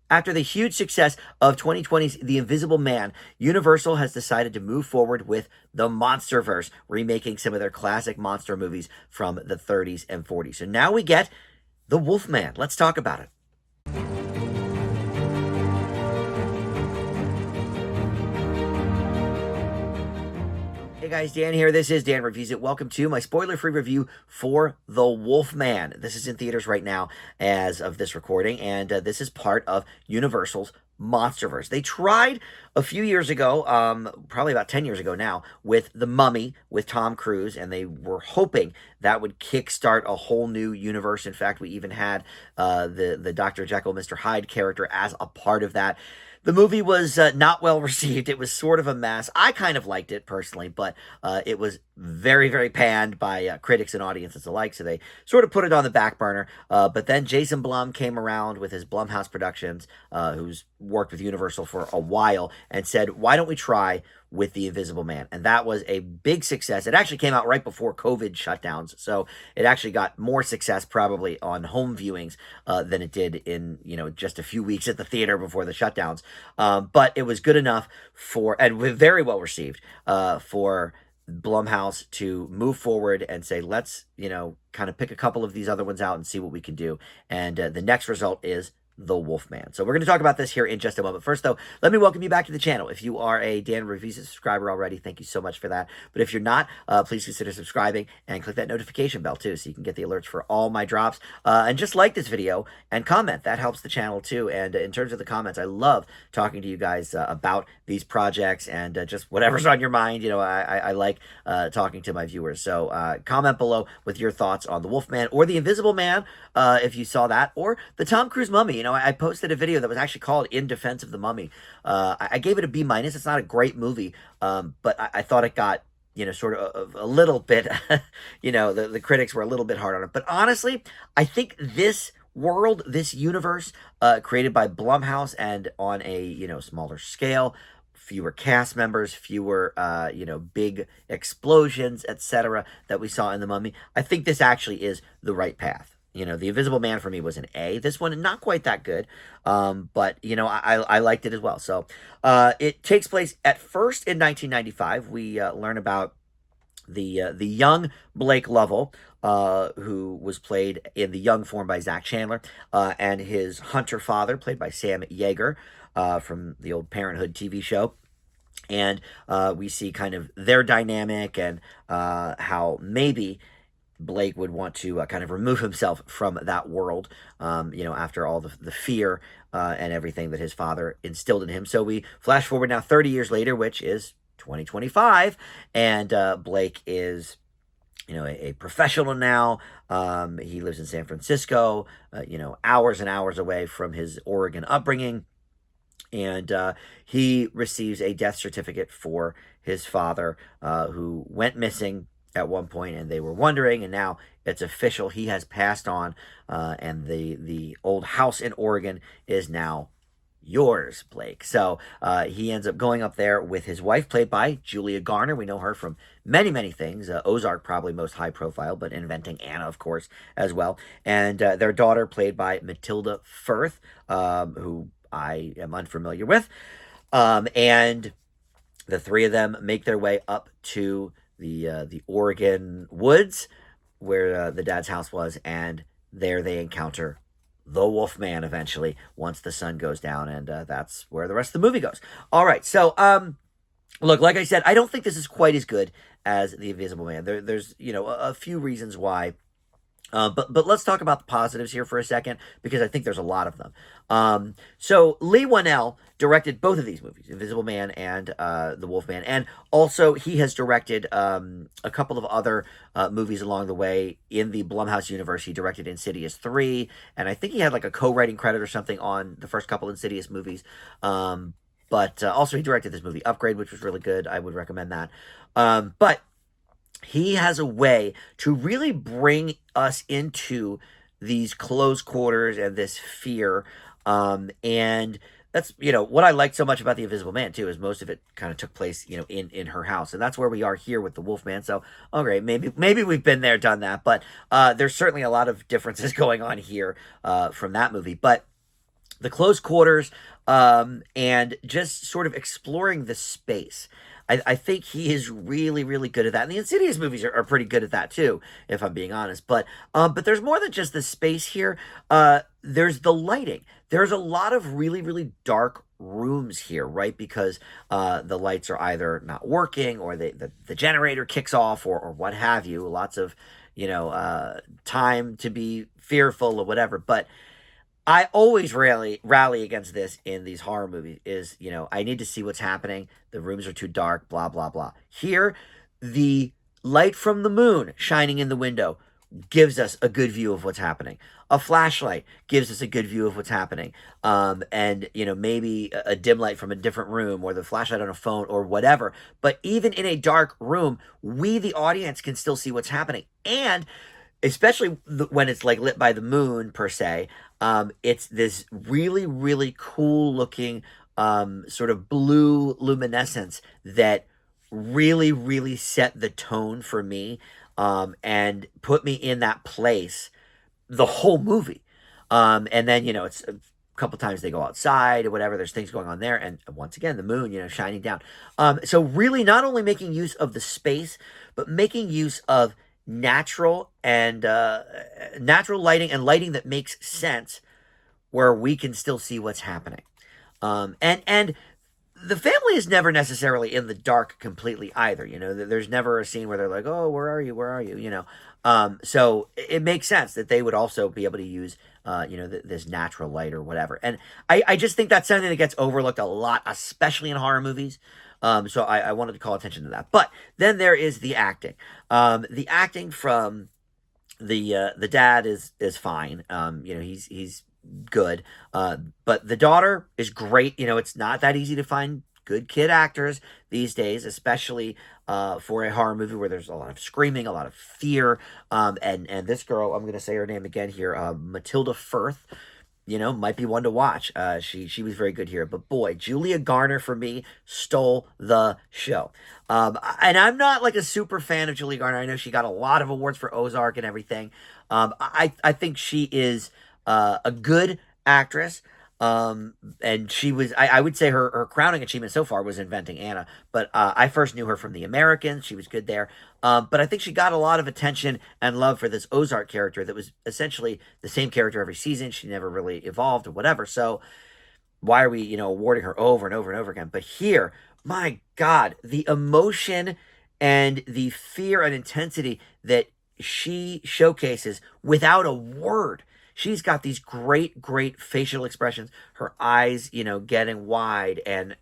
After the huge success of 2020's The Invisible Man, Universal has decided to move forward with the Monsterverse, remaking some of their classic monster movies from the 30s and 40s. So now we get The Wolfman. Let's talk about it. Hey guys, Dan here. This is Dan Reviews It. Welcome to my spoiler-free review for The Wolfman. This is in theaters right now as of this recording, and this is part of Universal's Monsterverse. They tried a few years ago, probably about 10 years ago now, with The Mummy with Tom Cruise, and they were hoping that would kickstart a whole new universe. In fact, we even had the Dr. Jekyll, Mr. Hyde character as a part of that. The movie was not well received. It was sort of a mess. I kind of liked it personally, but it was very, very panned by critics and audiences alike, so they sort of put it on the back burner. But then Jason Blum came around with his Blumhouse Productions, who's worked with Universal for a while, and said, why don't we try with The Invisible Man? And that was a big success. It actually came out right before COVID shutdowns, so it actually got more success probably on home viewings than it did in, just a few weeks at the theater before the shutdowns. But it was good enough for, and very well received, for Blumhouse to move forward and say, let's, kind of pick a couple of these other ones out and see what we can do. And the next result is The Wolfman. So we're going to talk about this here in just a moment. First, though, let me welcome you back to the channel. If you are a Dan Reviews It subscriber already, thank you so much for that. But if you're not, please consider subscribing and click that notification bell, too, so you can get the alerts for all my drops. And just like this video and comment. That helps the channel, too. And in terms of the comments, I love talking to you guys about these projects and just whatever's on your mind. I like talking to my viewers. So comment below with your thoughts on The Wolfman or The Invisible Man, if you saw that, or the Tom Cruise Mummy. I posted a video that was actually called In Defense of the Mummy. I gave it a B-. It's not a great movie, but I thought it got, sort of a little bit, the critics were a little bit hard on it. But honestly, I think this world, this universe, created by Blumhouse and on a, smaller scale, fewer cast members, fewer, big explosions, etc., that we saw in The Mummy, I think this actually is the right path. The Invisible Man for me was an A. This one, not quite that good, but, I liked it as well. So it takes place at first in 1995. We learn about the young Blake Lovell, who was played in the young form by Zach Chandler, and his hunter father, played by Sam Yeager, from the old Parenthood TV show. And we see kind of their dynamic and how maybe Blake would want to kind of remove himself from that world, after all the fear and everything that his father instilled in him. So we flash forward now 30 years later, which is 2025, and Blake is, a professional now. He lives in San Francisco, hours and hours away from his Oregon upbringing. And he receives a death certificate for his father, who went missing at one point, and they were wondering, and now it's official. He has passed on, and the old house in Oregon is now yours, Blake. So he ends up going up there with his wife, played by Julia Garner. We know her from many, many things. Ozark, probably most high profile, but Inventing Anna, of course, as well. And their daughter, played by Matilda Firth, who I am unfamiliar with. And the three of them make their way up to the Oregon woods, where the dad's house was, and there they encounter the Wolfman eventually, once the sun goes down, and that's where the rest of the movie goes. All right, so look, like I said, I don't think this is quite as good as The Invisible Man. There's a few reasons why. But let's talk about the positives here for a second, because I think there's a lot of them. So Leigh Whannell directed both of these movies, Invisible Man and The Wolfman, and also he has directed a couple of other movies along the way in the Blumhouse universe. He directed Insidious 3, and I think he had like a co-writing credit or something on the first couple Insidious movies. But also he directed this movie Upgrade, which was really good. I would recommend that. But he has a way to really bring us into these close quarters and this fear. And that's, what I liked so much about The Invisible Man, too, is most of it kind of took place, in her house. And that's where we are here with The Wolfman. So, okay, maybe we've been there, done that. But there's certainly a lot of differences going on here from that movie. But the close quarters, and just sort of exploring the space. I think he is really, really good at that. And the Insidious movies are pretty good at that too, if I'm being honest. But there's more than just the space here. There's the lighting. There's a lot of really, really dark rooms here, right? Because the lights are either not working, or the generator kicks off, or what have you. Lots of, time to be fearful or whatever. But I always rally against this in these horror movies is, I need to see what's happening. The rooms are too dark, blah, blah, blah. Here, the light from the moon shining in the window gives us a good view of what's happening. A flashlight gives us a good view of what's happening. And, maybe a dim light from a different room, or the flashlight on a phone, or whatever. But even in a dark room, we, the audience, can still see what's happening. And especially when it's like lit by the moon per se, it's this really, really cool looking sort of blue luminescence that really, really set the tone for me, and put me in that place the whole movie. And then, it's a couple times they go outside or whatever, there's things going on there. And once again, the moon, shining down. So really not only making use of the space, but making use of natural lighting, and lighting that makes sense, where we can still see what's happening. And the family is never necessarily in the dark completely either. There's never a scene where they're like, "Oh, where are you? Where are you?" So it makes sense that they would also be able to use, this natural light or whatever. And I just think that's something that gets overlooked a lot, especially in horror movies. So I wanted to call attention to that. But then there is the acting. The acting from the dad is fine. He's good. But the daughter is great. It's not that easy to find good kid actors these days, especially for a horror movie where there's a lot of screaming, a lot of fear. And this girl, I'm gonna say her name again here, Matilda Firth. Might be one to watch. She was very good here. But boy, Julia Garner for me stole the show. And I'm not like a super fan of Julia Garner. I know she got a lot of awards for Ozark and everything. I think she is a good actress. And she was, I would say her crowning achievement so far was Inventing Anna. But I first knew her from The Americans. She was good there. But I think she got a lot of attention and love for this Ozark character that was essentially the same character every season. She never really evolved or whatever. So why are we, awarding her over and over and over again? But here, my God, the emotion and the fear and intensity that she showcases without a word. She's got these great, great facial expressions. Her eyes, getting wide, and,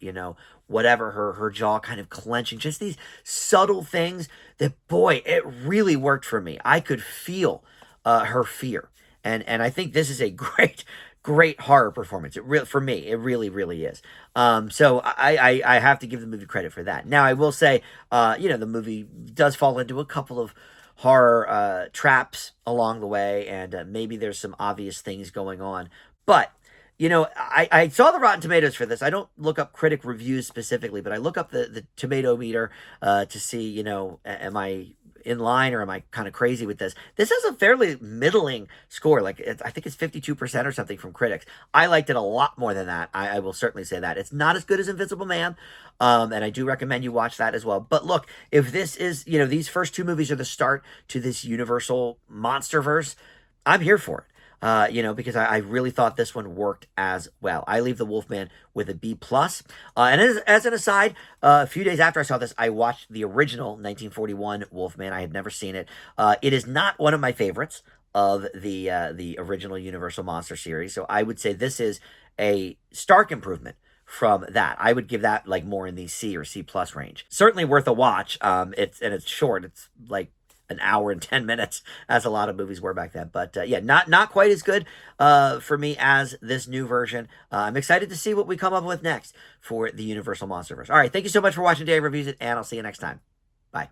whatever, her jaw kind of clenching. Just these subtle things that, boy, it really worked for me. I could feel her fear. And I think this is a great, great horror performance. For me, it really, really is. So I have to give the movie credit for that. Now, I will say, the movie does fall into a couple of horror traps along the way, and maybe there's some obvious things going on. But, I saw the Rotten Tomatoes for this. I don't look up critic reviews specifically, but I look up the tomato meter to see, am I in line, or am I kind of crazy with this? This has a fairly middling score. Like, I think it's 52% or something from critics. I liked it a lot more than that. I will certainly say that. It's not as good as Invisible Man, and I do recommend you watch that as well. But look, if this is, these first two movies are the start to this Universal Monsterverse, I'm here for it. Because I really thought this one worked as well. I leave The Wolfman with a B plus. And as an aside, a few days after I saw this, I watched the original 1941 Wolfman. I had never seen it. It is not one of my favorites of the original Universal Monster series. So I would say this is a stark improvement from that. I would give that like more in the C or C plus range. Certainly worth a watch. It's short. It's like an hour and 10 minutes, as a lot of movies were back then. But yeah, not quite as good for me as this new version. I'm excited to see what we come up with next for the Universal Monsterverse. All right, thank you so much for watching Dave Reviews It, and I'll see you next time. Bye.